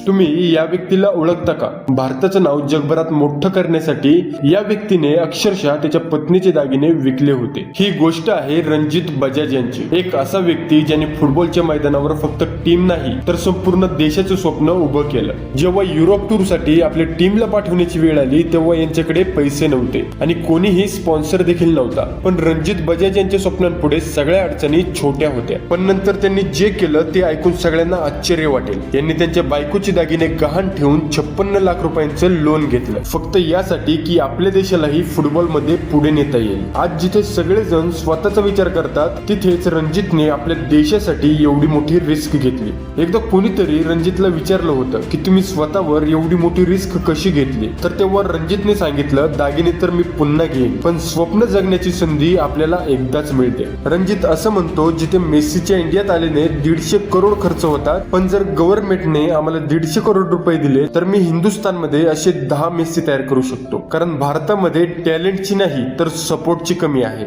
तुम्ही या व्यक्तीला ओळखता का? भारताचं नाव जगभरात मोठं करण्यासाठी या व्यक्तीने अक्षरशः त्याच्या पत्नीचे दागिने विकले होते। ही गोष्ट आहे रणजित बजाज यांची, एक असा व्यक्ती ज्याने फुटबॉलच्या मैदानावर फक्त टीम नाही तर संपूर्ण देशाचं स्वप्न उभं केलं। जेव्हा युरोप टूर साठी आपल्या टीमला पाठवण्याची वेळ आली तेव्हा यांच्याकडे पैसे नव्हते आणि कोणीही स्पॉन्सर देखील नव्हता, पण रणजित बजाज यांच्या स्वप्नांपुढे सगळ्या अडचणी छोट्या होत्या। पण नंतर त्यांनी जे केलं ते ऐकून सगळ्यांना आश्चर्य वाटेल। यांनी त्यांच्या बायकोची दागिने गहाण ठेवून 56 लाख रुपयांचं लोन घेतलं, फक्त यासाठी की आपल्या देशालाही फुटबॉल मध्ये पुढे नेता येईल। आज जिथे सगळेजण स्वतःचा विचार करतात तिथेच रणजितने आपल्या देशासाठी एवढी मोठी रिस्क घेतली। एकदा कोणीतरी रणजितला विचारलं होतं की तुम्ही स्वतःवर एवढी मोठी रिस्क कशी घेतली, तर तेव्हा रणजितने सांगितलं, दागिने तर मी पुन्हा घेईन, पण स्वप्न जगण्याची संधी आपल्याला एकदाच मिळते। रणजित असं म्हणतो, जिथे मेसीच्या इंडियात आल्याने 150 करोड खर्च होतात, पण जर गव्हर्नमेंटने आम्हाला 150 करोड रुपये दिले तर मी हिंदुस्थानमध्ये असे 10 मेसी तयार करू शकतो, कारण भारतामध्ये टॅलेंटची नाही तर सपोर्टची कमी आहे।